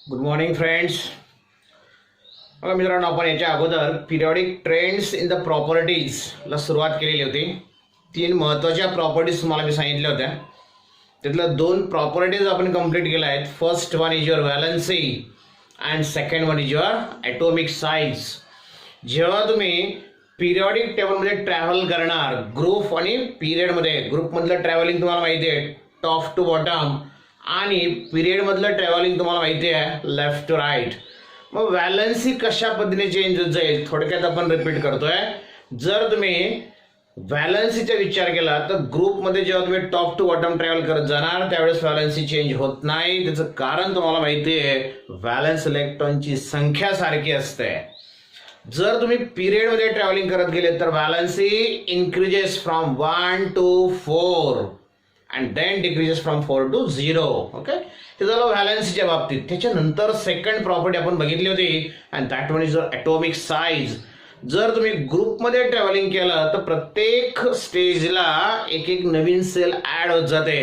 Good morning friends. बघा मित्रांनो, आपण याच्या अगोदर पिरियॉडिक ट्रेंड्स इन द प्रॉपर्टीजला सुरुवात केलेली होती. 3 महत्त्वाच्या प्रॉपर्टीज तुम्हाला मी सांगितल्या होत्या. त्यातल्या 2 प्रॉपर्टीज आपण कंप्लीट केल्या आहेत. First one is your valency and second one is your atomic size. जेव्हा तुम्ही पिरियॉडिक टेबलमध्ये ट्रॅव्हल करणार ग्रुप आणि पिरियडमध्ये, ग्रुपमधलं ट्रॅव्हलिंग तुम्हाला माहिती आहे टॉप टू बॉटम, आणि पिरियडमधलं ट्रॅव्हलिंग तुम्हाला माहिती आहे लेफ्ट टू राईट. मग व्हॅलन्सी कशा पद्धतीने चेंज होत जाईल थोडक्यात आपण रिपीट करतोय. जर तुम्ही व्हॅलन्सीचा विचार केला तर ग्रुपमध्ये जेव्हा तुम्ही टॉप टू बॉटम ट्रॅव्हल करत जाणार त्यावेळेस व्हॅलन्सी चेंज होत नाही. त्याचं कारण तुम्हाला माहिती आहे, व्हॅलन्स इलेक्ट्रॉनची संख्या सारखी असते. जर तुम्ही पिरियडमध्ये ट्रॅव्हलिंग करत गेले तर valency increases from 1 to 4 and then decreases from 4 to 0. Okay, हे झालं व्हॅलन्सीच्या बाबतीत. त्याच्यानंतर सेकंड प्रॉपर्टी आपण बघितली होती and that one is atomic size. जर तुम्ही ग्रुपमध्ये ट्रॅव्हलिंग केलं तर प्रत्येक स्टेजला एक एक नवीन सेल ऍड होत जाते.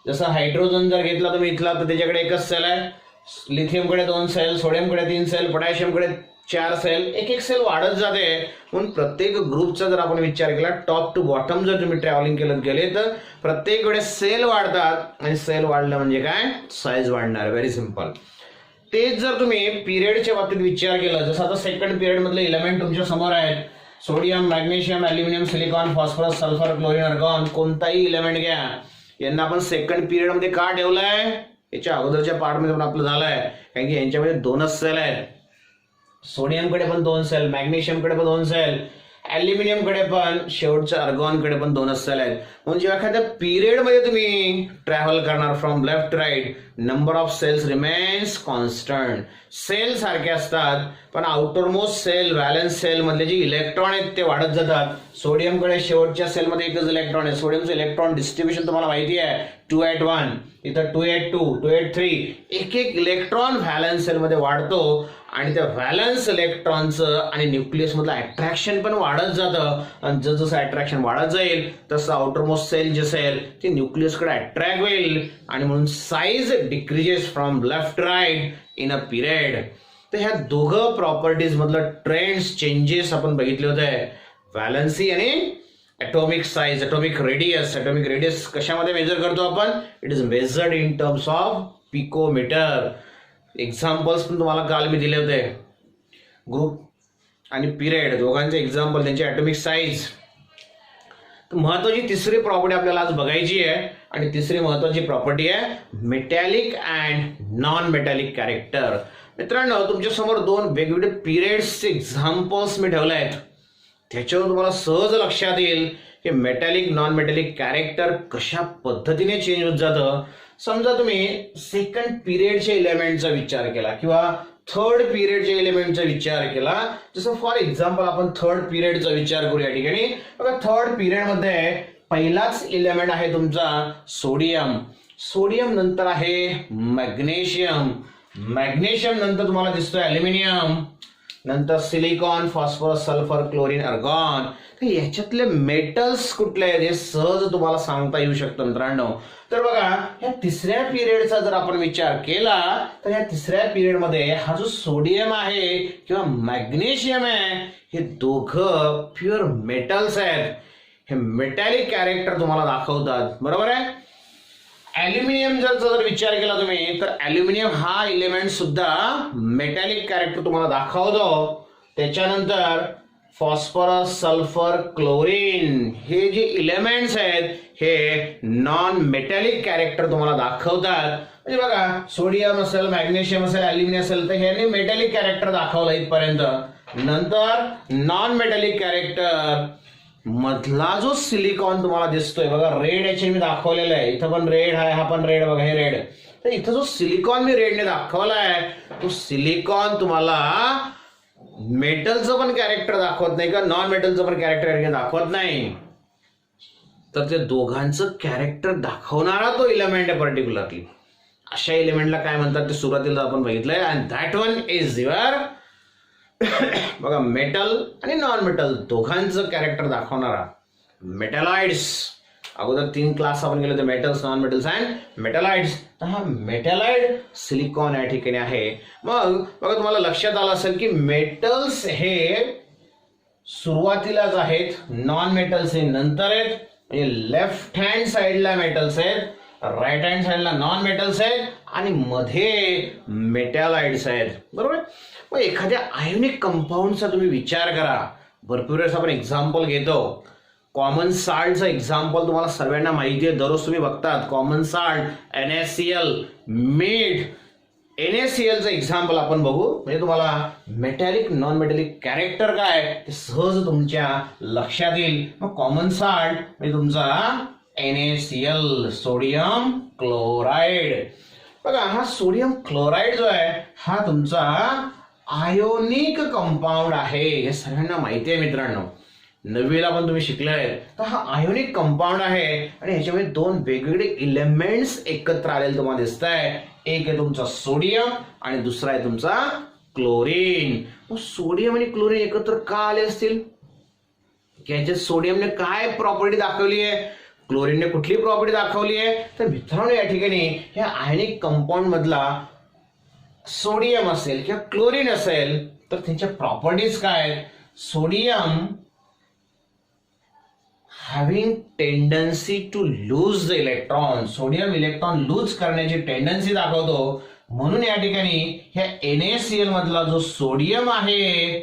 जसं हायड्रोजन जर घेतला तुम्ही इथला तर त्याच्याकडे एकच सेल आहे. लिथियमकडे 2 सेल, सोडियमकडे 3 सेल, पोटॅशियमकडे 4 सेल, एक एक सेल वाढत जाते. म्हणून प्रत्येक ग्रुपचा जर आपण विचार केला टॉप टू बॉटम जर तुम्ही ट्रॅव्हलिंग केलं गेले तर प्रत्येक वेळेस सेल वाढतात आणि सेल वाढलं म्हणजे काय, साईज वाढणार. Very simple. तेच जर तुम्ही पिरियडच्या बाबतीत विचार केला, जसं आता सेकंड पिरियड मधले इलेमेंट तुमच्या समोर आहेत. Sodium, magnesium, aluminium, silicon, phosphorus, sulphur, chlorine, argon, कोणताही इलेमेंट घ्या. यांना आपण सेकंड पिरियड मध्ये का ठेवलंय, याच्या अगोदरच्या पार्टमध्ये पण आपलं झालंय, कारण की यांच्यामध्ये 2च सेल आहेत. सोडियमकडे पण 2 सेल, मॅग्नेशियमकडे पण 2 सेल, ॲल्युमिनियमकडे पण, शेवटच्या आर्गॉनकडे पण 2च सेल आहेत. म्हणजे जेव्हा एखाद्या पिरियडमध्ये तुम्ही ट्रॅव्हल करणार from left to right, number of cells remains constant. Cell सारखे असतात पण आउटरमोस्ट सेल, व्हॅलन्स सेल मधले जे इलेक्ट्रॉन आहेत ते वाढत जातात. सोडियमकडे शेवटच्या सेलमध्ये एकच इलेक्ट्रॉन आहे. सोडियमचं इलेक्ट्रॉन डिस्ट्रीब्युशन तुम्हाला माहिती आहे 2:1, इथं 2:2, 2:3. एक एक इलेक्ट्रॉन व्हॅलन्स सेलमध्ये वाढतो आणि त्या व्हॅलन्स इलेक्ट्रॉनचं आणि न्यूक्लियस मधलं अट्रॅक्शन पण वाढत जातं. आणि जसं अट्रॅक्शन वाढत जाईल तसं आउटरमोस्ट सेल जे असेल ते न्यूक्लियसकडे अट्रॅक्ट होईल आणि म्हणून size decreases from left right in a period. तर ह्या दोघं प्रॉपर्टीज मधलं ट्रेंड्स चेंजेस आपण बघितले होते, व्हॅलन्सी आणि atomic size. Atomic radius, atomic radius कशामध्ये मेजर करतो आपण, it is measured in terms of picometer. Examples पण तुम्हाला काल मी दिले होते. ग्रुप आणि पिरियड दोघांचे एक्झाम्पल, त्यांची ॲटॉमिक साईज. महत्वाची तिसरी प्रॉपर्टी आपल्याला आज बघायची आहे आणि तिसरी महत्वाची प्रॉपर्टी आहे metallic and non metallic character. मित्रांनो, तुमच्या समोर 2 वेगवेगळे पिरियड्सचे एक्झाम्पल्स मी ठेवले आहेत. त्याच्यावर तुम्हाला सहज लक्षात येईल की मेटॅलिक नॉन मेटॅलिक कॅरेक्टर कशा पद्धतीने चेंज होत जातं. समजा तुम्ही सेकंड पिरियडच्या इलेमेंटचा विचार केला किंवा थर्ड पिरियडच्या इलेमेंटचा विचार केला. जसं फॉर एक्झाम्पल आपण थर्ड पिरियडचा विचार करू या ठिकाणी. बघा, थर्ड पिरियडमध्ये पहिलाच इलेमेंट आहे तुमचा सोडियम. सोडियम नंतर आहे मॅग्नेशियम. मॅग्नेशियम नंतर तुम्हाला दिसतोय ॲल्युमिनियम, नंतर silicon, phosphorus, sulphur, chlorine, argon. तर याच्यातले मेटल्स कुठले आहेत हे सहज तुम्हाला सांगता येऊ शकतं मित्रांनो. तर बघा, ह्या तिसऱ्या पिरियडचा जर आपण विचार केला तर ह्या तिसऱ्या पिरियडमध्ये हा जो सोडियम आहे किंवा मॅग्नेशियम आहे हे दोघं प्युअर मेटल्स आहेत. हे मेटॅलिक कॅरेक्टर तुम्हाला दाखवतात, बरोबर आहे. ॲल्युमिनियम जर विचार केला तुम्ही तर ॲल्युमिनियम हा इलेमेंट सुद्धा मेटॅलिक कॅरेक्टर तुम्हाला दाखवतो. त्याच्यानंतर फॉस्फरस, सल्फर, क्लोरीन हे जे इलेमेंट्स आहेत हे नॉन मेटॅलिक कॅरेक्टर तुम्हाला दाखवतात. म्हणजे बघा, सोडियम असेल, मॅग्नेशियम असेल, ॲल्युमिनियम असेल तर ह्याने मेटॅलिक कॅरेक्टर दाखवलं इथपर्यंत. नंतर नॉन मेटॅलिक कॅरेक्टर मधला जो सिलिकॉन तुम्हाला दिसतोय बघा, रेड याचे मी दाखवलेलं आहे. इथं पण रेड आहे, हा पण रेड, बघा हे रेड. तर इथं जो सिलिकॉन मी रेडने दाखवला आहे तो सिलिकॉन तुम्हाला मेटलचं पण कॅरेक्टर दाखवत नाही का नॉन मेटलचं पण कॅरेक्टर दाखवत नाही. तर ते दोघांचं कॅरेक्टर दाखवणारा तो इलेमेंट आहे पर्टिक्युलरली. अशा इलेमेंटला काय म्हणतात ते सुरुवातीला आपण बघितलंय. And that one is your बघा मेटल आणि नॉन मेटल दोघांचं कॅरेक्टर दाखवणारा मेटॅलॉइड्स अगोदर 3 क्लास आपण केले होते, metals, non metals and metalloids. तर हा मेटलाइड सिलिकॉन या ठिकाणी आहे. मग बघा तुम्हाला लक्षात आलं असेल की मेटल्स हे सुरुवातीलाच आहेत, नॉन मेटल्स हे नंतर आहेत. म्हणजे लेफ्ट हँड साइडला मेटल्स आहेत, राईट हँड साइडला नॉन मेटल्स आहेत आणि मध्ये मेटॅलाइड्स आहेत. बरोबर. मग एखाद्या आयोनिक कंपाऊंडचा तुम्ही विचार करा. भरपूर वेळेस आपण एक्झाम्पल घेतो. कॉमन साल्टचं एक्झाम्पल तुम्हाला सर्वांना माहिती आहे, दररोज तुम्ही बघतात. कॉमन साल्ट, NaCl, मीठ. NaClचं एक्झाम्पल आपण बघू, म्हणजे तुम्हाला मेटॅलिक नॉन मेटॅलिक कॅरेक्टर काय ते सहज तुमच्या लक्षात येईल. मग कॉमन साल्ट म्हणजे तुमचा NaCl, सोडियम क्लोराईड. बघा हा सोडियम क्लोराईड जो आहे हा तुमचा आयोनिक कंपाऊंड आहे, हे सर्वांना माहिती आहे मित्रांनो. 9वीला पण तुम्ही शिकलाय. तर हा आयोनिक कंपाऊंड आहे आणि ह्याच्यामध्ये 2 वेगवेगळे इलेमेंट्स एकत्र आलेले तुम्हाला दिसत आहे. एक आहे तुमचा सोडियम आणि दुसरा आहे तुमचा क्लोरीन. सोडियम आणि क्लोरीन एकत्र का आले असतील? याच्यात सोडियमने काय प्रॉपर्टी दाखवली आहे, क्लोरीनने कुठली प्रॉपर्टी दाखवली आहे? तर मित्रांनो या ठिकाणी ह्या आयनिक कंपाऊंड मधला सोडियम असेल किंवा क्लोरीन असेल तर त्यांच्या प्रॉपर्टीज काय आहेत? Sodium having tendency to lose the electron, sodium electron lose करण्याची टेंडन्सी दाखवतो. म्हणून या ठिकाणी ह्या NaCl मधला जो सोडियम आहे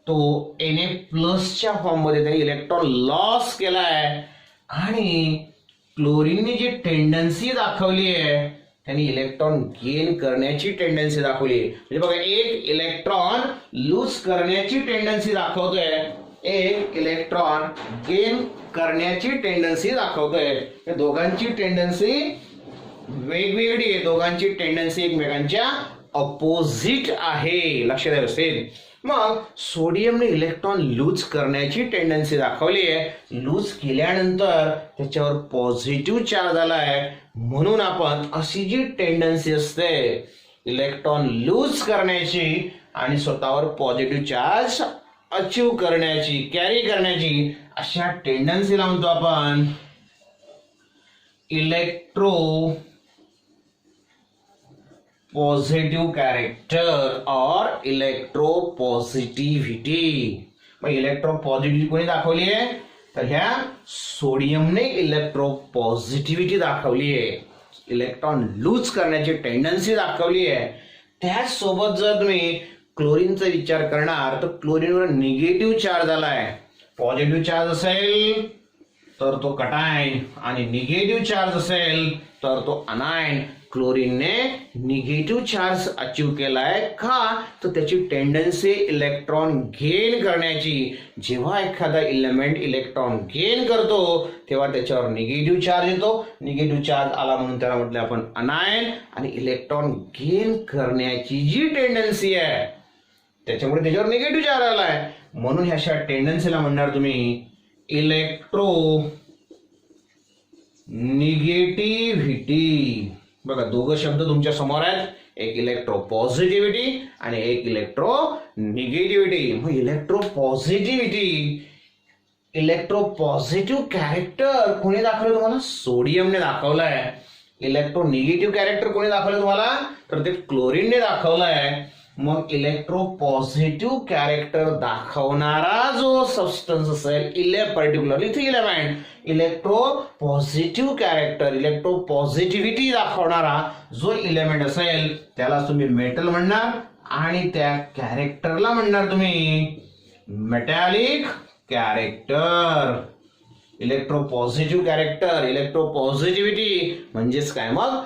तो Na+ च्या फॉर्म मध्ये त्याने इलेक्ट्रॉन लॉस केलाय आणि क्लोरीनने जी टेंडन्सी दाखवली आहे त्यांनी इलेक्ट्रॉन गेन करण्याची टेंडन्सी दाखवली. म्हणजे बघा एक इलेक्ट्रॉन लूज करण्याची टेंडन्सी दाखवतोय, एक इलेक्ट्रॉन गेन करण्याची टेंडन्सी दाखवतोय. या दोघांची टेंडन्सी वेगवेगळी आहे, दोघांची टेंडन्सी एकमेकांच्या अपोजिट आहे, लक्षात असेल. मग सोडियमने इलेक्ट्रॉन लूज करण्याची टेंडन्सी दाखवली आहे. लूज केल्यानंतर त्याच्यावर पॉझिटिव्ह चार्ज आलाय, म्हणून आपण अशी जी टेंडन्सी असते इलेक्ट्रॉन लूज करण्याची आणि स्वतःवर पॉझिटिव्ह चार्ज अचीव करण्याची, कॅरी करण्याची, अशा टेंडन्सीला म्हणतो आपण इलेक्ट्रो पॉझिटिव्ह कॅरेक्टर और इलेक्ट्रोपॉझिटिव्हिटी. मग इलेक्ट्रोपॉझिटिव्हिटी कोणी दाखवली आहे? तर ह्या सोडियमने इलेक्ट्रोपॉझिटिव्हिटी दाखवली आहे, इलेक्ट्रॉन लूज करण्याची टेंडन्सी दाखवली आहे. त्याचसोबत जर तुम्ही क्लोरीनचा विचार करणार तर क्लोरीनवर निगेटिव्ह चार्ज आलाय. पॉझिटिव्ह चार्ज असेल तर तो कटायन आणि निगेटिव्ह चार्ज असेल तर तो अनायन. क्लोरीनने निगेटिव्ह चार्ज अचीव केलाय का? तर त्याची टेंडन्सी इलेक्ट्रॉन गेन करण्याची. जेव्हा एखादा इलेमेंट इलेक्ट्रॉन गेन करतो तेव्हा त्याच्यावर निगेटिव्ह चार्ज येतो. निगेटिव्ह चार्ज आला म्हणून त्याला म्हटलं आपण अनायन. आणि इलेक्ट्रॉन गेन करण्याची जी टेंडन्सी आहे त्याच्यामुळे त्याच्यावर निगेटिव्ह चार्ज आलाय, म्हणून ह्या अशा टेंडन्सीला म्हणणार तुम्ही इलेक्ट्रो निगेटिव्हिटी. बघा दोघं शब्द तुमच्या समोर आहेत, एक इलेक्ट्रो पॉझिटिव्हिटी आणि एक इलेक्ट्रो निगेटिव्हिटी. मग इलेक्ट्रो पॉझिटिव्ह कॅरेक्टर कोणी दाखवलं तुम्हाला? सोडियमने दाखवलंय. इलेक्ट्रो निगेटिव्ह कॅरेक्टर कोणी दाखवलं तुम्हाला? तर ते क्लोरीनने दाखवलंय. मग इलेक्ट्रो पॉझिटिव्ह कॅरेक्टर दाखवणारा जो सबस्टन्स असेल पर्टिक्युलरली इथे element, electro positive character, electro positivity दाखवणारा जो इलेमेंट असेल त्याला तुम्ही मेटल म्हणणार आणि त्या कॅरेक्टरला म्हणणार तुम्ही metallic character. Electro positive character, electro positivity म्हणजेच काय? मग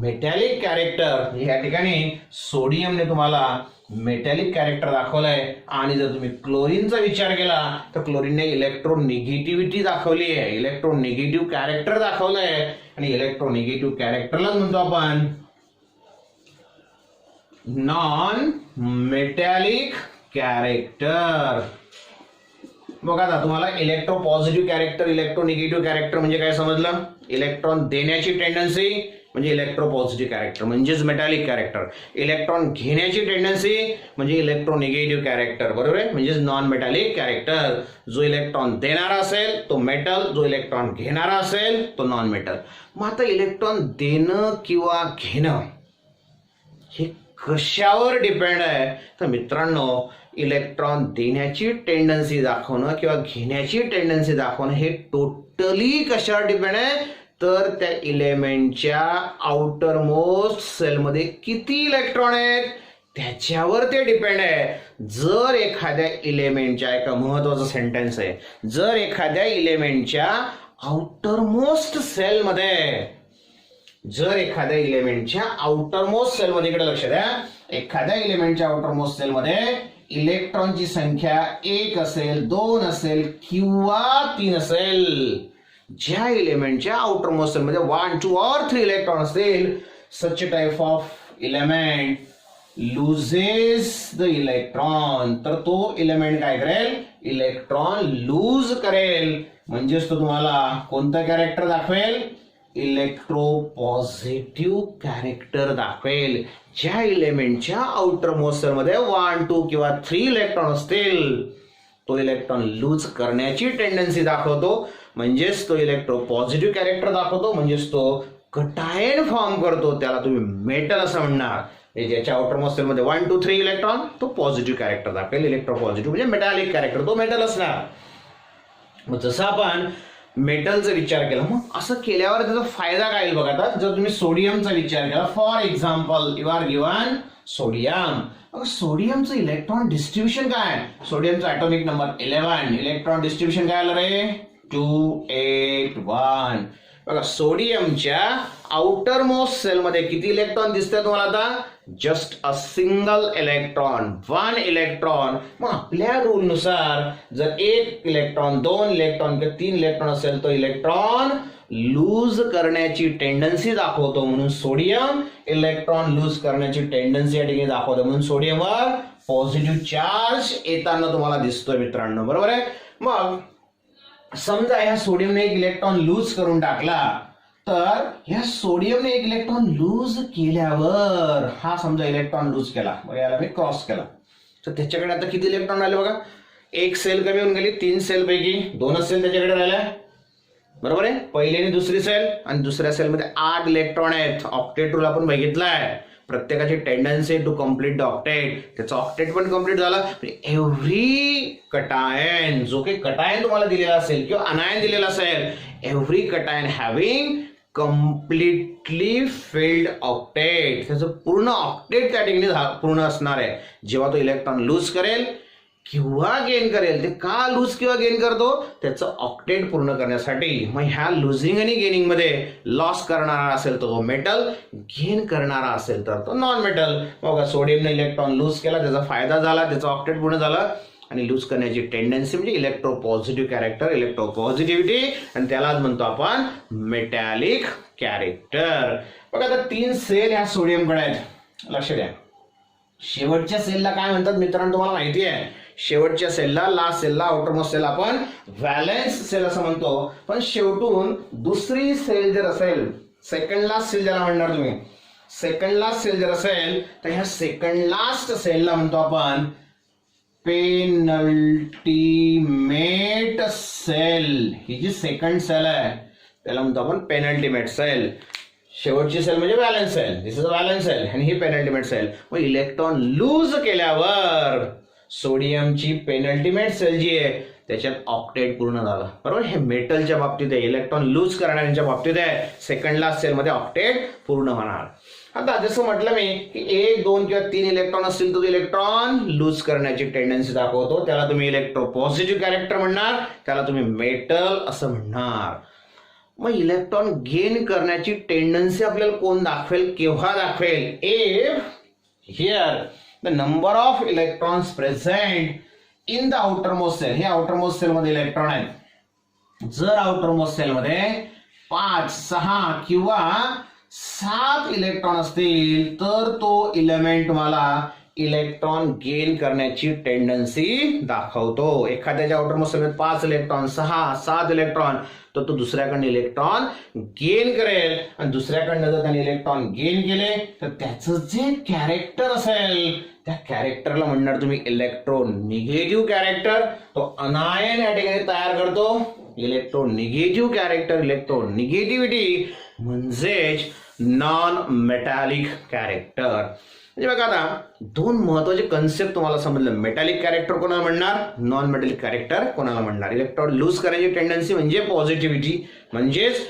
मेटॅलिक कॅरेक्टर. या ठिकाणी सोडियमने तुम्हाला मेटॅलिक कॅरेक्टर दाखवलंय आणि जर तुम्ही क्लोरीनचा विचार केला तर क्लोरीनने इलेक्ट्रो निगेटिव्हिटी दाखवली आहे, इलेक्ट्रो निगेटिव्ह कॅरेक्टर दाखवलंय. आणि इलेक्ट्रो निगेटिव्ह कॅरेक्टरलाच म्हणतो आपण नॉन मेटॅलिक कॅरेक्टर. बघा आता तुम्हाला electro positive character, electro negative character म्हणजे काय समजलं? इलेक्ट्रॉन देण्याची टेंडन्सी, म्हणजे इलेक्ट्रोपॉझिटिव्ह कॅरेक्टर म्हणजेच मेटॅलिक कॅरेक्टर. इलेक्ट्रॉन घेण्याची टेंडन्सी म्हणजे इलेक्ट्रोनिगेटिव्ह कॅरेक्टर, बरोबर आहे, म्हणजेच नॉन मेटॅलिक कॅरेक्टर. जो इलेक्ट्रॉन देणारा असेल तो मेटल, जो इलेक्ट्रॉन घेणारा असेल तो नॉन मेटल. मग आता इलेक्ट्रॉन देणं किंवा घेणं हे कशावर डिपेंड आहे? तर मित्रांनो, इलेक्ट्रॉन देण्याची टेंडन्सी दाखवणं किंवा घेण्याची टेंडन्सी दाखवणं हे टोटली कशावर डिपेंड आहे? तर त्या इलेमेंटच्या आउटर मोस्ट सेलमध्ये किती इलेक्ट्रॉन आहेत त्याच्यावर ते डिपेंड आहे. जर एखाद्या इलेमेंटच्या, एक महत्वाचं सेंटेन्स आहे, जर एखाद्या इलेमेंटच्या आउटर मोस्ट सेलमध्ये, जर एखाद्या इलेमेंटच्या आउटर मोस्ट सेलमध्ये, इकडे लक्ष द्या, एखाद्या इलेमेंटच्या आउटर मोस्ट सेलमध्ये इलेक्ट्रॉनची संख्या 1 असेल, 2 असेल किंवा 3 असेल, ज्या इलेमेंटच्या आउटर मोस्ट सेलमध्ये 1, 2 or 3 इलेक्ट्रॉन असतील, such type of element loses the electron, तर तो इलेमेंट काय करेल? इलेक्ट्रॉन लूज करेल. म्हणजेच तो तुम्हाला कोणतं कॅरेक्टर दाखवेल? इलेक्ट्रोपॉझिटिव्ह कॅरेक्टर दाखवेल. ज्या इलेमेंटच्या आउटर मोस्ट सेलमध्ये 1, 2 किंवा 3 इलेक्ट्रॉन असतील तो इलेक्ट्रॉन लूज करण्याची टेंडन्सी दाखवतो, म्हणजेच तो इलेक्ट्रोपॉझिटिव्ह कॅरेक्टर दाखवतो, म्हणजेच तो कटायन फॉर्म करतो, त्याला तुम्ही मेटल असं म्हणणार. ज्याच्या आउटर मोस्ट सेलमध्ये 1, 2, 3 इलेक्ट्रॉन तो पॉझिटिव्ह कॅरेक्टर दाखवेल. इलेक्ट्रोपॉझिटिव्ह म्हणजे मेटॅलिक कॅरेक्टर, तो मेटल असणार. मग जसं आपण मेटलचा विचार केला, मग असं केल्यावर त्याचा फायदा काय येईल बघा. आता जर तुम्ही सोडियमचा विचार केला, for example you are given sodium. मग सोडियमचं इलेक्ट्रॉन डिस्ट्रीब्युशन काय? सोडियमचा ॲटॉमिक नंबर 11, इलेक्ट्रॉन डिस्ट्रीब्युशन काय आलं रे? 2, 8, 1. बघा, सोडियमच्या आउटर मोस्ट सेलमध्ये किती इलेक्ट्रॉन दिसतात तुम्हाला आता? Just a single electron, 1 electron. मग आपल्या रूल नुसार जर 1 इलेक्ट्रॉन, 2 इलेक्ट्रॉन किंवा 3 इलेक्ट्रॉन असेल, तो इलेक्ट्रॉन लूज करण्याची टेंडन्सी दाखवतो, म्हणून सोडियम इलेक्ट्रॉन लूज करण्याची टेंडन्सी या ठिकाणी दाखवतो, म्हणून सोडियमवर पॉझिटिव्ह चार्ज येताना तुम्हाला दिसतोय मित्रांनो, बरोबर आहे. मग समजा ह्या सोडियमने एक इलेक्ट्रॉन लूज करून टाकला, तर ह्या सोडियमने एक इलेक्ट्रॉन लूज केल्यावर, हा समजा इलेक्ट्रॉन लूज केला, मग याला मी क्रॉस केला, तर त्याच्याकडे आता किती इलेक्ट्रॉन राहिले बघा? एक सेल कमी होऊन गेली, 3 सेल पैकी 2च सेल त्याच्याकडे राहिल्या, बरोबर आहे. पहिली आणि दुसरी सेल, आणि दुसऱ्या सेलमध्ये 8 इलेक्ट्रॉन आहेत. ऑक्टेट रूल आपण बघितलाय, प्रत्येकाची tendency to complete the octet, त्याचा ऑक्टेट पण कम्प्लीट झाला. एव्हरी कटायन, जो काही कटायन तुम्हाला दिलेला असेल किंवा अनायन दिलेला असेल, every cation having completely filled octet, त्याचं पूर्ण ऑक्टेट त्या ठिकाणी पूर्ण असणार आहे. जेव्हा तो इलेक्ट्रॉन लूज करेल किंवा गेन करेल, ते का लूज किंवा गेन करतो? त्याचं ऑक्टेट पूर्ण करण्यासाठी. मग ह्या लुझिंग आणि गेनिंग मध्ये लॉस करणारा असेल तर तो मेटल, गेन करणारा असेल तर तो नॉन मेटल. बघा, सोडियमने इलेक्ट्रॉन लूज केला, त्याचा फायदा झाला, त्याचं ऑक्टेट पूर्ण झालं, आणि लूज करण्याची टेंडन्सी म्हणजे इलेक्ट्रोपॉझिटिव्ह कॅरेक्टर, इलेक्ट्रोपॉझिटिव्हिटी, आणि त्यालाच म्हणतो आपण मेटॅलिक कॅरेक्टर. बघा, आता 3 सेल ह्या सोडियमकडे आहेत, लक्ष द्या. शेवटच्या सेलला काय म्हणतात मित्रांनो तुम्हाला माहिती आहे? शेवटच्या सेलला, लास्ट सेलला, आउटर मोस्ट सेल आपण व्हॅलेन्स सेल असं म्हणतो. पण शेवटून दुसरी सेल जर असेल, सेकंड लास्ट सेल ज्याला म्हणणार तुम्ही, सेकंड लास्ट सेल जर असेल, तर ह्या सेकंड लास्ट सेलला म्हणतो आपण पेनल्टीमेट सेल. ही जी सेकंड सेल आहे त्याला म्हणतो आपण पेनल्टीमेट सेल. शेवटची सेल म्हणजे valence shell, this is a valence shell, आणि ही पेनल्टीमेट सेल. मग इलेक्ट्रॉन लूज केल्यावर सोडियमची पेनल्टीमेट सेल जी आहे त्याच्यात ऑक्टेट पूर्ण झालं, बरोबर. हे मेटलच्या बाबतीत आहे, इलेक्ट्रॉन लूज करणाऱ्यांच्या बाबतीत आहे, सेकंड लास्ट सेल मध्ये ऑक्टेट पूर्ण होणार. आता जसं म्हटलं मी की 1, 2 किंवा 3 इलेक्ट्रॉन असतील तर इलेक्ट्रॉन लूज करण्याची टेंडन्सी दाखवतो, त्याला तुम्ही इलेक्ट्रोपॉझिटिव्ह कॅरेक्टर म्हणणार, त्याला तुम्ही मेटल असं म्हणणार. मग इलेक्ट्रॉन गेन करण्याची टेंडन्सी आपल्याला कोण दाखवेल, केव्हा दाखवेल? If here the number of electrons present in the outermost shell, हे आउटर मोस्ट सेल मध्ये इलेक्ट्रॉन आहेत, जर आउटर मोस्ट सेल मध्ये 5, 6 किंवा 7 इलेक्ट्रॉन असतील तर तो इलेमेंट तुम्हाला इलेक्ट्रॉन गेन करण्याची टेंडन्सी दाखवतो. एखाद्याच्या आउटर मोस्ट सेलमध्ये 5 इलेक्ट्रॉन 6 7 इलेक्ट्रॉन तर तो दुसऱ्याकडनं इलेक्ट्रॉन गेन करेल आणि दुसऱ्याकडनं जर त्याने इलेक्ट्रॉन गेन केले तर त्याचं जे कॅरेक्टर असेल त्या कॅरेक्टरला म्हणणार तुम्ही इलेक्ट्रोनिगेटिव्ह कॅरेक्टर. तो अनायन या ठिकाणी तयार करतो. इलेक्ट्रोनिगेटिव्ह कॅरेक्टर इलेक्ट्रोनिगेटिव्हिटी म्हणजेच नॉन मेटॅलिक कॅरेक्टर. म्हणजे बघा आता दोन महत्वाचे कन्सेप्ट तुम्हाला समजलं. मेटॅलिक कॅरेक्टर कोणाला म्हणणार, नॉन मेटॅलिक कॅरेक्टर कोणाला म्हणणार. इलेक्ट्रॉन लूज करायची टेंडन्सी म्हणजे पॉझिटिव्हिटी म्हणजेच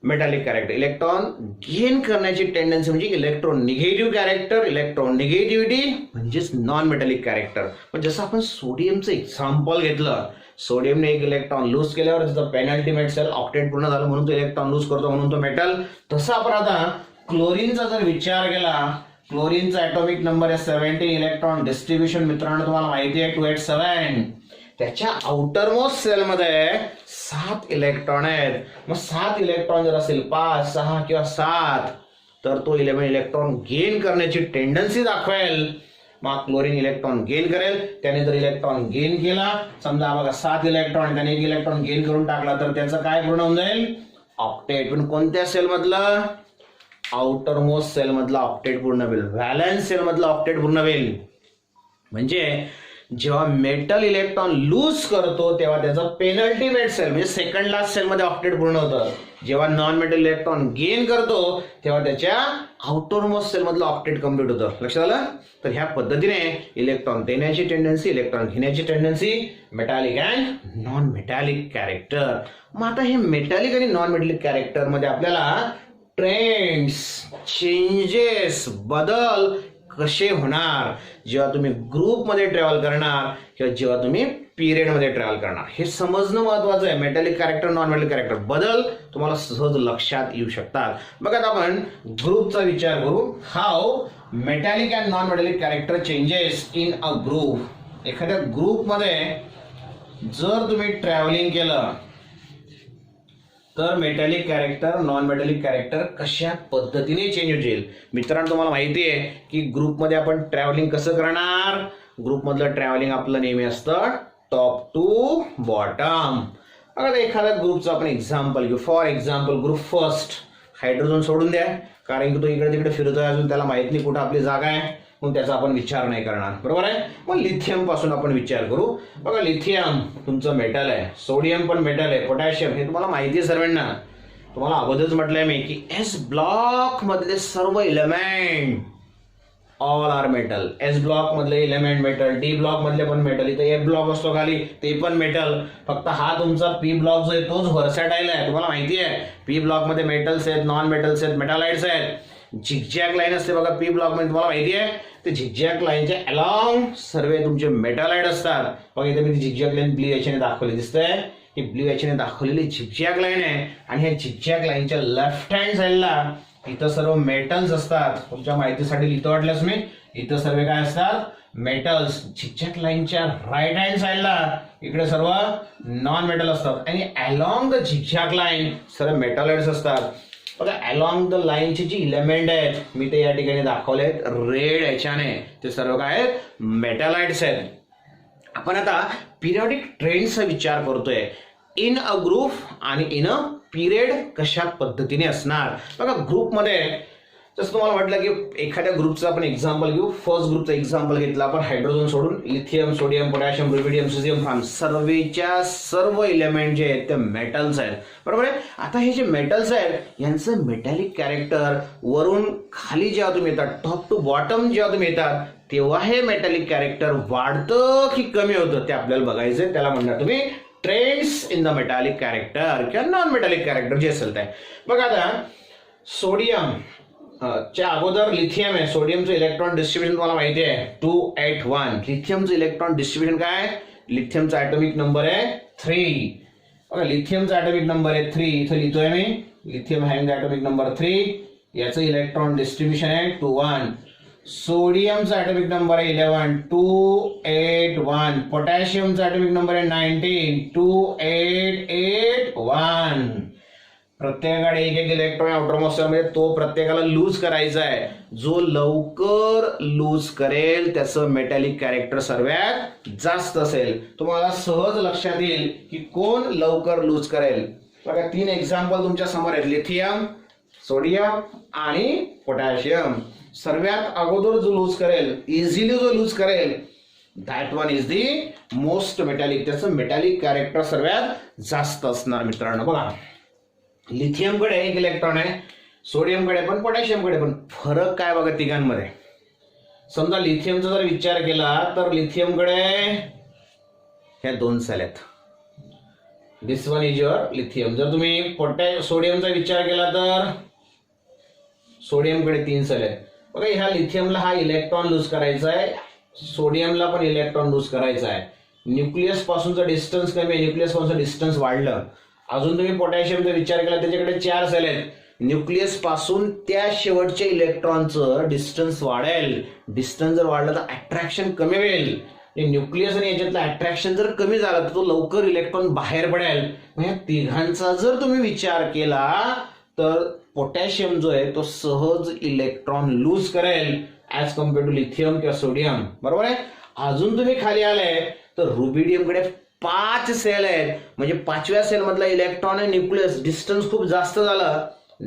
मेटॅलिक कॅरेक्टर. इलेक्ट्रॉन गेन करण्याची टेंडन्सी म्हणजे इलेक्ट्रोनिगेटिव्ह कॅरेक्टर. इलेक्ट्रोनिगेटिव्हिटी म्हणजेच नॉन मेटॅलिक कॅरेक्टर. पण जसं आपण सोडियमचं एक्झाम्पल घेतलं, सोडियमने एक इलेक्ट्रॉन लूज केल्यावर त्याचं पेनल्टीमेट सेल ऑक्टेट पूर्ण झालं म्हणून तो इलेक्ट्रॉन लूज करतो म्हणून तो मेटल. तसं आपण आता क्लोरीनचा जर विचार केला, क्लोरीनचा ॲटॉमिक नंबर आहे 17. इलेक्ट्रॉन डिस्ट्रीब्युशन मित्रांनो तुम्हाला माहिती आहे 287. त्याच्या आउटर मोस्ट सेलमध्ये 7 इलेक्ट्रॉन आहेत. मग 7 इलेक्ट्रॉन जर असेल 5 6 किंवा 7 तर तो 11 इलेक्ट्रॉन गेन करण्याची टेंडन्सी दाखवेल. मग क्लोरीन इलेक्ट्रॉन गेन करेल. त्याने जर इलेक्ट्रॉन गेन केला, समजा बघा 7 इलेक्ट्रॉन त्याने 1 इलेक्ट्रॉन गेन करून टाकला तर त्याचं काय पूर्ण होऊन जाईल, ऑक्टेट. पण कोणत्या सेल मधलं, आउटर मोस्ट सेल मधला ऑक्टेट पूर्ण होईल. व्हॅलन्स सेल मधला ऑक्टेट पूर्ण होईल. म्हणजे जेव्हा मेटल इलेक्ट्रॉन लूज करतो तेव्हा त्याचा पेनल्टीमेट सेल म्हणजे सेकंड लास्ट सेल मध्ये ऑक्टेट पूर्ण होतं. जेव्हा नॉन मेटल इलेक्ट्रॉन गेन करतो तेव्हा त्याच्या आउटर मोस्ट सेल मधलं ऑक्टेट कम्प्लीट होतं. लक्षात आलं. तर ह्या पद्धतीने इलेक्ट्रॉन देण्याची टेंडन्सी, इलेक्ट्रॉन घेण्याची tendency, metallic and non metallic character. मग आता हे मेटॅलिक आणि नॉन मेटॅलिक कॅरेक्टर मध्ये आपल्याला ट्रेंड्स, चेंजेस, बदल कसे होणार जेव्हा तुम्ही ग्रुपमध्ये ट्रॅव्हल करणार किंवा जेव्हा तुम्ही पिरियडमध्ये ट्रॅव्हल करणार हे समजणं महत्वाचं आहे. Metallic character, non metallic character बदल तुम्हाला सहज लक्षात येऊ शकतात. बघा आता आपण ग्रुपचा विचार करू. How metallic and non metallic character changes in a group. एखाद्या ग्रुपमध्ये जर तुम्ही ट्रॅव्हलिंग केलं तर metallic character, non metallic character कशा पद्धतीने चेंज होईल. मित्रांनो तुम्हाला माहिती आहे की ग्रुपमध्ये आपण ट्रॅव्हलिंग कसं करणार. ग्रुपमधलं ट्रॅव्हलिंग आपलं नेहमी असतं टॉप टू बॉटम. आता एखाद्या ग्रुपचं आपण एक्झाम्पल घेऊ. For example group first. Hydrogen सोडून द्या कारण की तो इकडे तिकडे फिरतोय, अजून त्याला माहित नाही कुठं आपली जागा आहे म्हणून त्याचा आपण विचार नाही करणार, बरोबर आहे. मग लिथियम पासून आपण विचार करू. बघा लिथियम तुमचं मेटल आहे, सोडियम पण मेटल आहे, पोटॅशियम हे तुम्हाला माहिती आहे सर्वांना. तुम्हाला अगोदरच म्हटलंय मी की एस ब्लॉक मधले सर्व element all are metal. S block मधले इलेमेंट मेटल, डी ब्लॉक मधले पण मेटल, इथे एफ ब्लॉक असतो खाली ते पण मेटल. फक्त हा तुमचा पी ब्लॉक जो आहे तोच व्हर्सॅटाईल आहे. तुम्हाला माहिती आहे पी ब्लॉक मध्ये मेटल्स आहेत, नॉन मेटल्स आहेत, मेटालाइट्स आहेत. झिगझॅग लाईन असते बघा पी ब्लॉक मध्ये, तुम्हाला माहिती आहे ते झिगझॅग लाईनच्या अलॉंग सर्व तुमचे मेटालाइट असतात. बघा इथे मी झिगझॅग लाईन ब्ल्यू याच्याने दाखवली दिसतंय. ही ब्ल्यू याच्याने दाखवलेली झिगझॅग लाईन आहे आणि ह्या झिगझॅग लाईनच्या लेफ्ट हँड साईडला इथं सर्व मेटल्स असतात. तुमच्या माहितीसाठी लिहितो वाटल्यास मी, इथं सर्व काय असतात मेटल्स. झिगझॅग लाईनच्या राईट हँड साईडला इकडे सर्व नॉन मेटल असतात आणि अलॉंग द झिगझॅग लाईन सर्व मेटालाइट्स असतात. बघा अलॉंग द लाईनचे जे इलेमेंट आहेत मी ते या ठिकाणी दाखवले आहेत रेड याच्याने, ते सर्व काय आहेत मेटालाइट्स आहेत. आपण आता पिरियडिक ट्रेंड्सचा विचार करतोय इन अ ग्रुप आणि इन अ पिरियड कशा पद्धतीने असणार. बघा ग्रुपमध्ये जसं तुम्हाला म्हटलं की एखाद्या ग्रुपचं आपण एक्झाम्पल घेऊ. फर्स्ट ग्रुपचं एक्झाम्पल घेतलं आपण हायड्रोजन सोडून. Lithium, sodium, potassium, rubidium, caesium, from सर्वेच्या सर्व इलेमेंट जे आहेत ते मेटल्स आहेत, बरोबर आहे. आता हे जे मेटल्स आहेत यांचं मेटॅलिक कॅरेक्टर वरून खाली जेव्हा तुम्ही येतात, टॉप टू बॉटम जेव्हा तुम्ही येतात तेव्हा हे मेटॅलिक कॅरेक्टर वाढतं की कमी होतं ते आपल्याला बघायचं. त्याला म्हणणार तुम्ही trends in the metallic character किंवा नॉन मेटॅलिक कॅरेक्टर जे असेल ते. बघा आता सोडियम च्या अगोदर लिथियम आहे. सोडियमचं इलेक्ट्रॉन डिस्ट्रीब्युशन तुम्हाला माहिती आहे 281. लिथियमचं इलेक्ट्रॉन डिस्ट्रीब्युशन काय, लिथियमचा ॲटॉमिक नंबर आहे 3. बघा लिथियमचा ॲटॉमिक नंबर आहे 3, इथं लिहितोय मी. लिथियम हॅविंग ॲटॉमिक नंबर 3, याचं इलेक्ट्रॉन डिस्ट्रीब्युशन आहे 21. सोडियमचा ॲटॉमिक नंबर आहे 11, 281. पोटॅशियमचा ॲटॉमिक नंबर आहे 19, 2881. प्रत्येकाकडे एक एक इलेक्ट्रॉन आउटरमोस्ट मध्ये तो प्रत्येकाला लूज करायचा आहे. जो लवकर लूज करेल त्याचं मेटॅलिक कॅरेक्टर सर्वात जास्त असेल. तुम्हाला सहज लक्षात येईल की कोण लवकर लूज करेल. बघा 3 एक्झाम्पल तुमच्या समोर आहेत. लिथियम, सोडियम आणि पोटॅशियम. सर्वात अगोदर जो लूज करेल, इझिली जो लूज करेल, that one is the most metallic. त्याचं मेटॅलिक कॅरेक्टर सर्वात जास्त असणार मित्रांनो. बघा लिथियमकडे एक इलेक्ट्रॉन आहे, सोडियमकडे पण, पोटॅशियमकडे पण. फरक काय बघा तिघांमध्ये. समजा लिथियमचा जर विचार केला तर लिथियमकडे ह्या 2 सेल आहेत. दिस वन इज युअर लिथियम. जर तुम्ही सोडियमचा विचार केला तर सोडियमकडे 3 सेल आहेत. बघा ह्या लिथियमला हा इलेक्ट्रॉन लूज करायचा आहे, सोडियमला पण इलेक्ट्रॉन लूज करायचा आहे. न्यूक्लियस पासूनचा डिस्टन्स कमी आहे, न्यूक्लियस पासूनचं डिस्टन्स वाढलं. अजून तुम्ही पोटॅशियमचा विचार केला, त्याच्याकडे 4 सेल आहेत. न्यूक्लियस पासून त्या शेवटच्या इलेक्ट्रॉनचं डिस्टन्स वाढेल. डिस्टन्स जर वाढलं तर अट्रॅक्शन कमी होईल. न्यूक्लियस आणि याच्यातलं अट्रॅक्शन जर कमी झालं तर तो लवकर इलेक्ट्रॉन बाहेर पडेल. ह्या तिघांचा जर तुम्ही विचार केला तर पोटॅशियम जो आहे तो सहज इलेक्ट्रॉन लूज करेल ऍज कम्पेअर टू लिथियम किंवा सोडियम. बरोबर आहे. अजून तुम्ही खाली आले तर रुबिडियमकडे 5 सेल आहेत. म्हणजे 5व्या सेल मधला इलेक्ट्रॉन आणि न्यूक्लियस डिस्टन्स खूप जास्त झालं.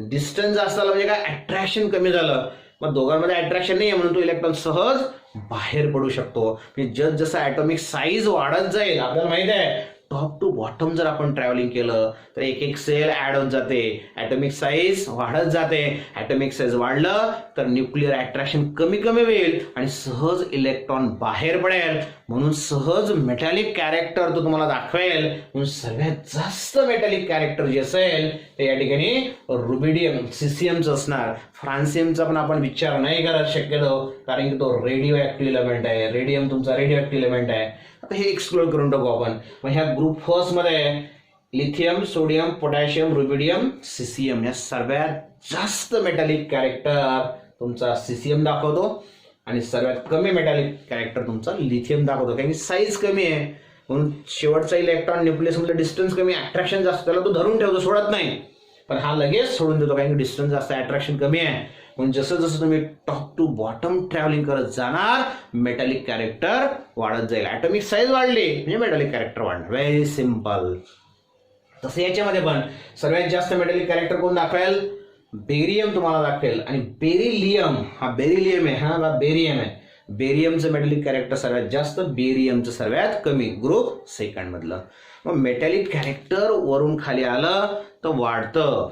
डिस्टन्स जास्त झालं म्हणजे काय, अट्रॅक्शन कमी झालं. मग दोघांमध्ये अट्रॅक्शन नाही आहे म्हणून तो इलेक्ट्रॉन सहज बाहेर पडू शकतो. जसं ॲटॉमिक साईज वाढत जाईल, आपल्याला माहित आहे टॉप टू बॉटम जर आपण ट्रॅव्हलिंग केलं तर एक एक सेल ऍड होत जाते, ॲटॉमिक साईज वाढत जाते. ॲटॉमिक साईज वाढलं तर न्यूक्लिअर अट्रॅक्शन कमी कमी होईल आणि सहज इलेक्ट्रॉन बाहेर पडेल. म्हणून सहज मेटॅलिक कॅरेक्टर तो तुम्हाला दाखवेल. म्हणून सर्वात जास्त मेटॅलिक कॅरेक्टर जे असेल ते या ठिकाणी रुबिडियम, सीसीएमचं असणार. फ्रान्सियमचा पण आपण विचार नाही करत शक्यतो, कारण की तो रेडिओ ऍक्टिव्ह एलिमेंट आहे. रेडियम तुमचा रेडिओ ऍक्टिव्ह एलिमेंट आहे. आता हे एक्सप्लोर करून टाकू आपण. मग ह्या ग्रुप फर्स्ट मध्ये lithium, sodium, potassium, rubidium, caesium या सर्वात जास्त मेटॅलिक कॅरेक्टर तुमचा सीसीएम दाखवतो आणि सर्वात कमी मेटॅलिक कॅरेक्टर तुमचा लिथियम दाखवतो. कारण की साईज कमी आहे म्हणून शेवटचा इलेक्ट्रॉन न्यूक्लियस मधलं डिस्टन्स कमी, अट्रॅक्शन जास्त, त्याला तो धरून ठेवतो, सोडत नाही. पण हा लगेच सोडून देतो कारण की डिस्टन्स जास्त, अट्रॅक्शन कमी आहे. म्हणून जसं जसं तुम्ही टॉप टू बॉटम ट्रॅव्हलिंग करत जाणार मेटॅलिक कॅरेक्टर वाढत जाईल. ॲटॉमिक साईज वाढली म्हणजे मेटॅलिक कॅरेक्टर वाढणार. Very simple. तसं याच्यामध्ये पण सर्वात जास्त मेटॅलिक कॅरेक्टर कोण दाखवेल, बेरियम तुम्हाला दाखवेल. आणि बेरिलियम, हा बेरिलियम आहे, हा बेरियम आहे. बेरियमचं मेटॅलिक कॅरेक्टर सर्वात जास्त, बेरियमचं सर्वात कमी. ग्रुप सेकंड मधलं. मग मेटॅलिक कॅरेक्टर वरून खाली आलं तर वाढतं.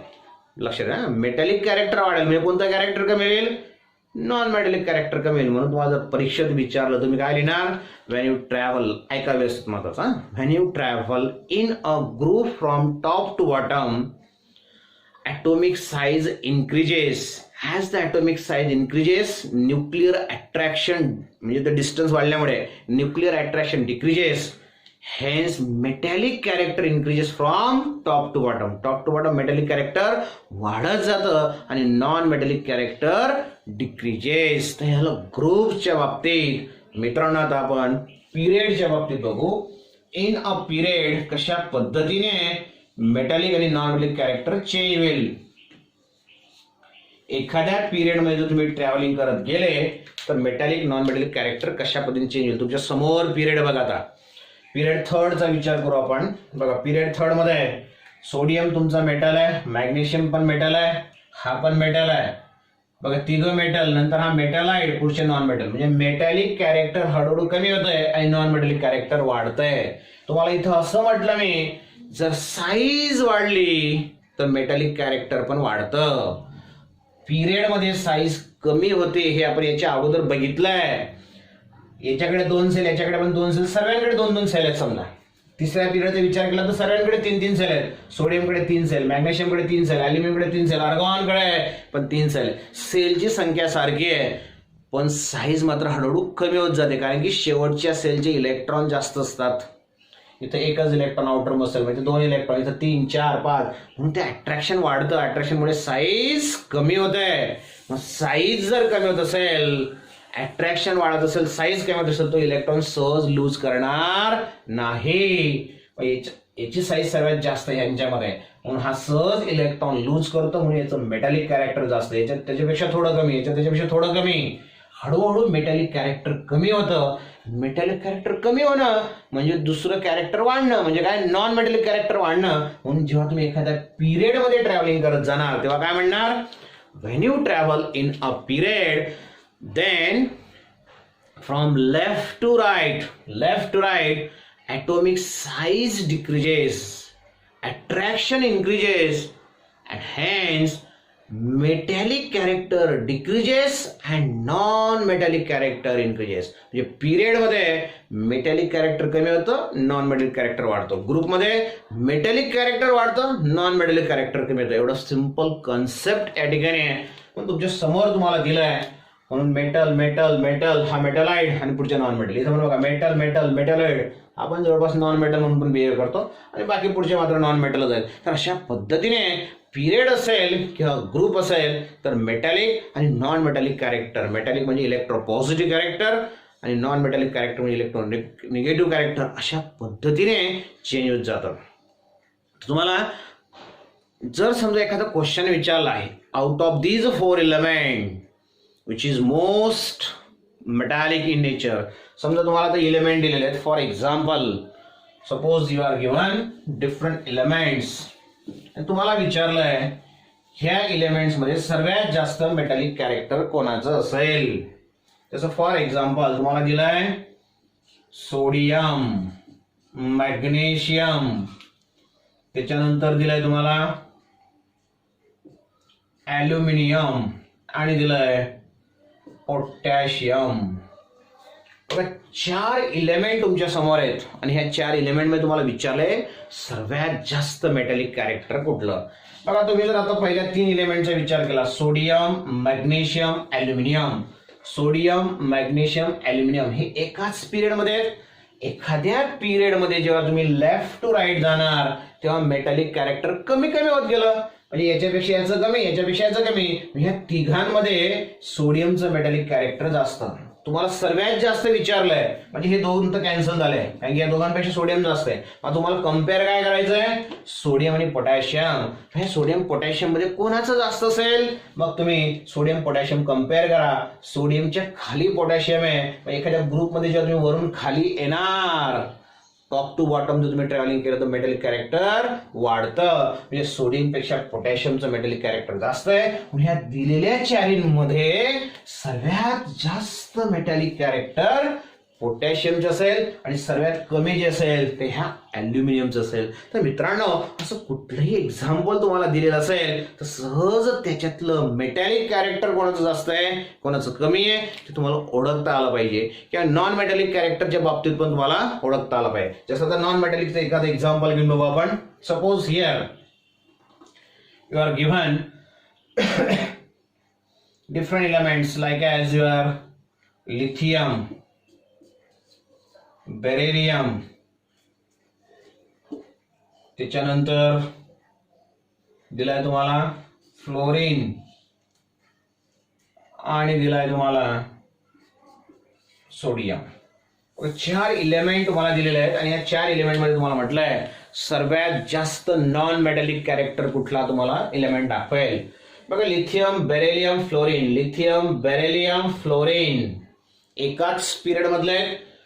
लक्षात घ्या, मेटॅलिक कॅरेक्टर वाढेल म्हणजे कोणतं कॅरेक्टर कमी होईल, नॉन मेटॅलिक कॅरेक्टर कमी होईल. म्हणून तुम्हाला जर परीक्षेत विचारलं तुम्ही काय लिहिणार, व्हेन यू ट्रॅव्हल, ऐका व्यवस्थित महत्वाचा, when you travel in a group from top to bottom atomic size increases. As the atomic size increases, nuclear attraction म्हणजे the distance वाढल्यामुळे nuclear attraction decreases. Hence metallic character increases from top to bottom. Top to bottom metallic character वाढत जातं आणि non metallic character decreases. तर ह्याला ग्रुपच्या बाबतीत मित्रांनो आता आपण पिरियडच्या बाबतीत बघू. इन अ पिरियड कशा पद्धतीने मेटॅलिक आणि नॉन मेटॅलिक कॅरेक्टर चेंज होईल. एखाद्या पिरियड मध्ये जर तुम्ही ट्रॅव्हलिंग करत गेले तर मेटॅलिक नॉन मेटॅलिक कॅरेक्टर कशा पद्धतीने चेंज होईल. तुमच्या समोर पिरियड बघा. आता पिरियड थर्डचा विचार करू आपण. बघा पिरियड थर्ड मध्ये सोडियम तुमचा मेटल आहे, मॅग्नेशियम पण मेटल आहे, हा पण मेटल आहे. बघा तिघं मेटल, नंतर हा मेटल आहे, पुढचे नॉन मेटल. म्हणजे मेटॅलिक कॅरेक्टर हळूहळू कमी होत आहे आणि नॉन मेटॅलिक कॅरेक्टर वाढतंय. तुम्हाला इथं असं म्हटलं मी, जर साईज वाढली तर मेटॅलिक कॅरेक्टर पण वाढतं. पिरियड मध्ये साईज कमी होते हे आपण याच्या अगोदर बघितलंय. याच्याकडे 2 सेल, याच्याकडे पण 2 सेल, सर्वांकडे 2-2 सेल आहेत. समजा तिसऱ्या पिरियडचा विचार केला तर सर्वांकडे 3-3 सेल आहेत. सोडियमकडे 3 सेल, मॅग्नेशियमकडे 3 सेल, अल्युमिनियमकडे 3 सेल, आर्गॉनकडे पण 3 सेल. सेलची संख्या सारखी आहे पण साईज मात्र हळूहळू कमी होत जाते कारण की शेवटच्या सेलचे इलेक्ट्रॉन जास्त असतात. इथं एकच इलेक्ट्रॉन आउटर मसल म्हणजे 2 इलेक्ट्रॉन, इथं 3, 4, 5 म्हणून ते अट्रॅक्शन वाढतं. अट्रॅक्शनमुळे साईज कमी होत आहे. मग साईज जर कमी होत असेल, अट्रॅक्शन वाढत असेल, साईज कमी होत असेल, तो इलेक्ट्रॉन सहज लूज करणार नाही. याची साईज सर्वात जास्त आहे यांच्यामध्ये म्हणून हा सहज इलेक्ट्रॉन लूज करतो, म्हणून याचं मेटॅलिक कॅरेक्टर जास्त, याच्यात त्याच्यापेक्षा थोडं कमी, याच्यात त्याच्यापेक्षा थोडं कमी. हळूहळू मेटॅलिक कॅरेक्टर कमी होतं. मेटॅलिक कॅरेक्टर कमी होणं म्हणजे दुसरं कॅरेक्टर वाढणं, म्हणजे काय, नॉन मेटॅलिक कॅरेक्टर वाढणं. म्हणून जेव्हा तुम्ही एखाद्या पिरियड मध्ये ट्रॅव्हलिंग करत जाणार तेव्हा काय म्हणणार, when you travel in a period then from left to right atomic size decreases, attraction increases, and hence metallic character decreases and non-metallic character increases. म्हणजे पिरियड मध्ये मेटॅलिक कॅरेक्टर कमी होतं, नॉन मेटॅलिक कॅरेक्टर वाढतो. ग्रुपमध्ये metallic character वाढतं, non metallic character कमी होतं. एवढं सिंपल कन्सेप्ट या ठिकाणी आहे. पण तुमच्या समोर तुम्हाला दिलंय, म्हणून मेटल मेटल मेटल हा मेटलाइड आणि पुढच्या नॉन मेटल. इथं म्हणून बघा मेटल मेटल मेटलाइड, आपण जवळपास नॉन मेटल म्हणून पण बिहेव करतो आणि बाकी पुढचे मात्र नॉन मेटलच आहेत. तर अशा पद्धतीने पिरियड असेल किंवा ग्रुप असेल तर मेटॅलिक आणि नॉन मेटॅलिक कॅरेक्टर, मेटॅलिक म्हणजे इलेक्ट्रोपॉझिटिव्ह कॅरेक्टर आणि नॉन मेटॅलिक कॅरेक्टर म्हणजे इलेक्ट्रोनिगेटिव्ह कॅरेक्टर, अशा पद्धतीने चेंज होत जातं. तुम्हाला जर समजा एखादा क्वेश्चन विचारला आहे, out of these 4 element which is most metallic in nature, समजा तुम्हाला आता एलिमेंट दिलेले आहेत. For example suppose you are given different elements आणि तुम्हाला विचारलंय ह्या एलिमेंट्स मध्ये सर्वात जास्त मेटॅलिक कॅरेक्टर कोणाचं असेल. जसं फॉर एक्झाम्पल तुम्हाला दिलंय सोडियम, मॅग्नेशियम, त्याच्यानंतर दिलंय तुम्हाला ॲल्युमिनियम आणि दिलंय पोटॅशियम. बघा 4 एलिमेंट तुमच्या समोर आहेत आणि ह्या 4 एलिमेंट मध्ये तुम्हाला विचारलंय सर्वात जास्त मेटॅलिक कॅरेक्टर कुठलं. बघा तुम्ही जर आता पहिल्या 3 एलिमेंटचा विचार केला, sodium, magnesium, aluminium, sodium, magnesium, aluminium हे एकाच पिरियड मध्ये आहेत. एखाद्या पिरियड मध्ये जेव्हा तुम्ही लेफ्ट टू राईट जाणार तेव्हा मेटॅलिक कॅरेक्टर कमी कमी होत गेलं, म्हणजे याच्यापेक्षा याचं कमी, याच्यापेक्षा याचं कमी. ह्या तिघांमध्ये सोडियमचं मेटॅलिक कॅरेक्टर जास्त. तुम्हाला सर्वात जास्त विचारलंय म्हणजे हे दोन तर कॅन्सल झाले, कारण की या दोघांपेक्षा सोडियम जास्त आहे. मग तुम्हाला कम्पेअर काय करायचंय, सोडियम आणि पोटॅशियम. हे सोडियम पोटॅशियम मध्ये कोणाचं जास्त असेल, मग तुम्ही सोडियम पोटॅशियम कम्पेअर करा. सोडियमच्या खाली पोटॅशियम आहे, एखाद्या ग्रुपमध्ये जेव्हा तुम्ही वरून खाली येणार टॉप टू बॉटम जर तुम्ही ट्रॅव्हलिंग केलं तर मेटॅलिक कॅरेक्टर वाढतं, म्हणजे सोडियम पेक्षा पोटॅशियमचं मेटॅलिक कॅरेक्टर जास्त आहे. ह्या दिलेल्या 4 मध्ये सर्वात जास्त मेटॅलिक कॅरेक्टर पोटॅशियमचं असेल आणि सर्वात कमी जे असेल ते ह्या ॲल्युमिनियमचं असेल. तर मित्रांनो असं कुठलंही एक्झाम्पल तुम्हाला दिलेलं असेल तर सहज त्याच्यातलं मेटॅलिक कॅरेक्टर कोणाचं जास्त आहे कोणाचं कमी आहे ते तुम्हाला ओळखता आलं पाहिजे, किंवा नॉन मेटॅलिक कॅरेक्टरच्या बाबतीत पण तुम्हाला ओळखता आलं पाहिजे. जसं आता नॉन मेटॅलिकचं एखादं एक्झाम्पल घेऊन बघू आपण. Suppose here you are given different elements like as your lithium, beryllium, त्याच्यानंतर दिलाय तुम्हाला फ्लोरीन आणि दिलाय तुम्हाला सोडियम. 4 एलिमेंट तुम्हाला दिलेले आहेत आणि या 4 एलिमेंट मध्ये तुम्हाला म्हटलंय सर्वात जास्त नॉन मेटॅलिक कॅरेक्टर कुठला तुम्हाला एलिमेंट दाखवेल. बघा lithium, beryllium, fluorine, lithium, beryllium, fluorine एकाच पिरियड मधले.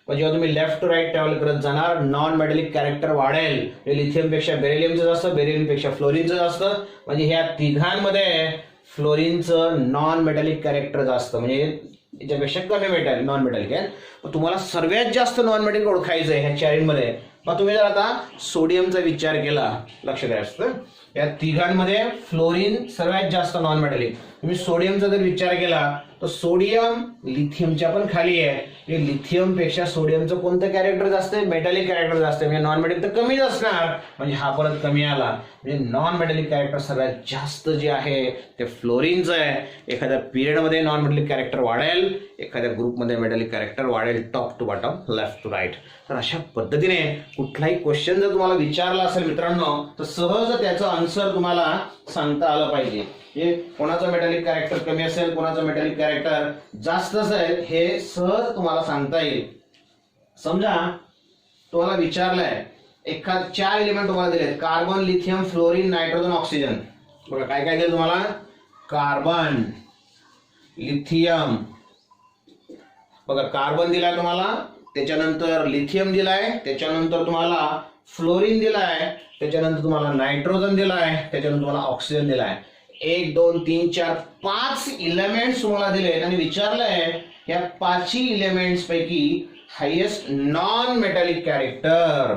जेव्हा तुम्ही लेफ्ट टू राईट ट्रॅव्हल करत जाणार नॉन मेटॅलिक कॅरेक्टर वाढेल, लिथियम पेक्षा बेरिलियमचं जास्त, बेरिलियम पेक्षा फ्लोरीनचं जास्त. म्हणजे ह्या तिघांमध्ये फ्लोरीनचं नॉन मेटॅलिक कॅरेक्टर जास्त, म्हणजे याच्यापेक्षा कमी मेटॅलिक नॉन मेटॅलिक आहे. तुम्हाला सर्वात जास्त नॉन मेटॅलिक ओळखायचं आहे ह्या 4 मध्ये. मग तुम्ही जर आता सोडियमचा विचार केला, लक्ष द्यायचं या तिघांमध्ये फ्लोरीन सर्वात जास्त नॉन मेटॅलिक. तुम्ही सोडियमचा जर विचार केला तर सोडियम लिथियमच्या पण खाली आहे. लिथियम पेक्षा सोडियमचं कोणतं कॅरेक्टर जास्त आहे, मेटॅलिक कॅरेक्टर जास्त आहे, म्हणजे नॉन मेटॅलिक तर कमीच असणार, म्हणजे हा परत कमी आला. म्हणजे नॉन मेटॅलिक कॅरेक्टर सर्वात जास्त जे आहे ते फ्लोरीनचं आहे. एखाद्या पिरियडमध्ये नॉन मेटॅलिक कॅरेक्टर वाढेल, एखाद्या ग्रुपमध्ये मेटॅलिक कॅरेक्टर वाढेल, top to bottom, left to right. तर अशा पद्धतीने कुठलाही क्वेश्चन जर तुम्हाला विचारला असेल मित्रांनो तर सहज त्याचं आन्सर तुम्हाला सांगता आलं पाहिजे. हे कोणाचं मेटॅलिक कॅरेक्टर कमी असेल, कोणाचं मेटॅलिक कॅरेक्टर जास्त असेल हे सहज तुम्हाला सांगता येईल. समजा तुम्हाला विचारलंय चार एलिमेंट तुम्हाला दिलेत, carbon, lithium, fluorine, nitrogen, oxygen. बघा काय काय दिलं तुम्हाला, कार्बन, लिथियम, बघा कार्बन दिलाय तुम्हाला, त्याच्यानंतर लिथियम दिलाय, त्याच्यानंतर तुम्हाला फ्लोरीन दिलाय, त्याच्यानंतर तुम्हाला नायट्रोजन दिलाय, त्याच्यानंतर तुम्हाला ऑक्सिजन दिलाय. 1 2 3 4 5 इलेमेंट्स तुम्हाला दिले आणि विचारलंय या 5 इलेमेंट्स पैकी हायेस्ट नॉन मेटॅलिक कॅरेक्टर,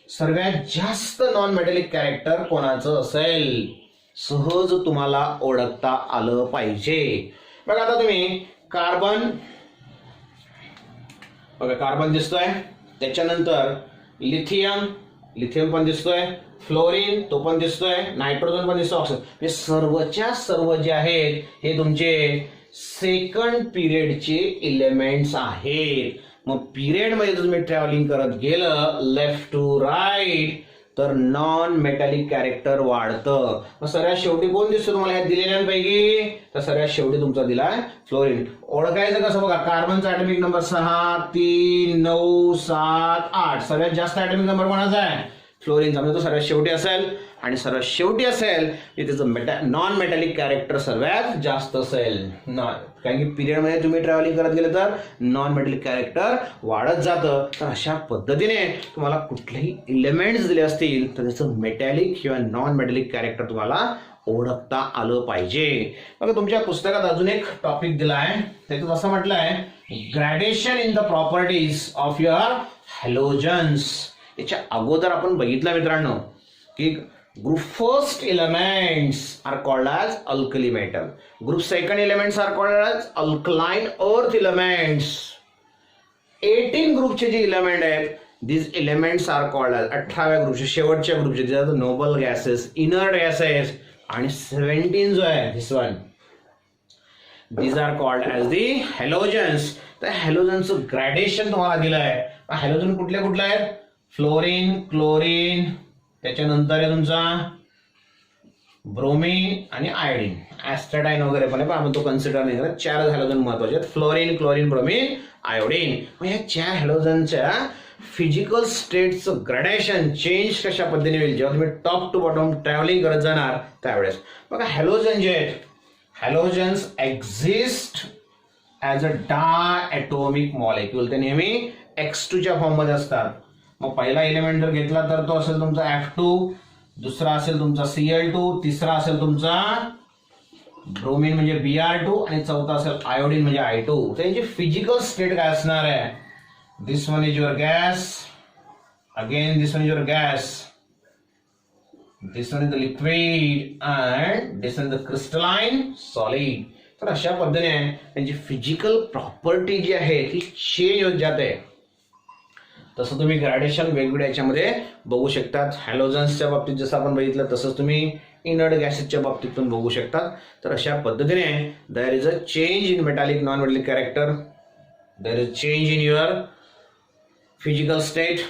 सर्वात जास्त नॉन मेटॅलिक कॅरेक्टर कोणाचं असेल, सहज तुम्हाला ओळखता आलं पाहिजे. बघा आता तुम्ही कार्बन, बघा कार्बन दिसतोय, त्याच्यानंतर लिथियम, लिथियम पण दिसतोय, फ्लोरीन तो पण दिसतोय, नायट्रोजन पण दिसतोय, ऑक्सिजन. हे सर्वच्या सर्व जे आहेत हे तुमचे सेकंड पिरियडचे इलेमेंट्स आहेत. मग पिरियड मध्ये तुम्ही ट्रॅव्हलिंग करत गेलं लेफ्ट टू राईट तर नॉन मेटॅलिक कॅरेक्टर वाढतं. मग सगळ्यात शेवटी कोण दिसतो तुम्हाला ह्या दिलेल्यांपैकी, तर सगळ्यात शेवटी तुमचा दिलाय फ्लोरीन. ओळखायचं कसं बघा, कार्बनचा ऍटॉमिक नंबर 6 3 9 7 8, सगळ्यात जास्त ऍटॉमिक नंबर कोणाचा आहे, फ्लोरीनचा, म्हणजे तो सगळ्यात शेवटी असेल. आणि सर्वात शेवटी असेल की त्याचं नॉन मेटॅलिक कॅरेक्टर सर्वात जास्त असेल. कारण की पिरियड मध्ये तुम्ही ट्रॅव्हलिंग करत गेले तर नॉन मेटॅलिक कॅरेक्टर वाढत जातं. तर अशा पद्धतीने तुम्हाला कुठलेही इलेमेंट्स दिले असतील तर त्याचं मेटॅलिक किंवा नॉन मेटॅलिक कॅरेक्टर तुम्हाला ओळखता आलं पाहिजे. बघा तुमच्या पुस्तकात अजून एक टॉपिक दिला आहे, त्याच्यात असं म्हटलंय gradation in the properties of your halogens. याच्या अगोदर आपण बघितलं मित्रांनो की group first elements are called as alkali metal, group second elements are called as alkaline earth elements. 18 ग्रुपचे जे एलिमेंट आहेत these elements are called as 18व्या ग्रुपचे शेवटच्या ग्रुपचे ज्यात नोबल गॅसेस, इनर्ट गॅसेस, आणि 17 जो आहे this one, these are called as the halogens. तर हॅलोजनचं ग्रॅडेशन तुम्हाला दिलं आहे. हॅलोजन कुठले कुठले आहेत, फ्लोरीन, क्लोरीन, त्याच्यानंतर आहे तुमचा ब्रोमीन आणि आयोडीन, ऍस्ट्राटाईन वगैरे पण आहे पण आपण तो कन्सिडर नाही करत. 4 हॅलोजन महत्वाचे आहेत, फ्लोरीन, क्लोरीन, ब्रोमीन, आयोडीन. मग या 4 हॅलोजनच्या फिजिकल स्टेटचं ग्रॅडेशन चेंज कशा पद्धतीने होईल जेव्हा तुम्ही टॉप टू बॉटम ट्रॅव्हलिंग करत जाणार त्यावेळेस. बघा हॅलोजन जे आहेत, halogens exist as a diatomic molecule, ते नेहमी X2 च्या फॉर्म मध्ये असतात. मग पहिला एलिमेंट जर घेतला तर तो असेल तुमचा F2, दुसरा असेल तुमचा Cl2, तिसरा असेल तुमचा ब्रोमीन म्हणजे Br2 आणि चौथा असेल आयोडीन म्हणजे I2. त्यांची फिजिकल स्टेट काय असणार आहे, this one is your gas, again this one is your gas, this one is the liquid and this one is the crystalline solid. तर अशा पद्धतीने त्यांची फिजिकल प्रॉपर्टी जी आहे ती चेंज होत जाते. तसं तुम्ही ग्रॅडेशन वेगवेगळ्या याच्यामध्ये बघू शकतात. हॅलोजन्सच्या बाबतीत जसं आपण बघितलं तसंच तुम्ही इनर्ट गॅसेसच्या बाबतीत पण बघू शकतात. तर अशा पद्धतीने there is a change in metallic non metallic character, there is change in your physical state,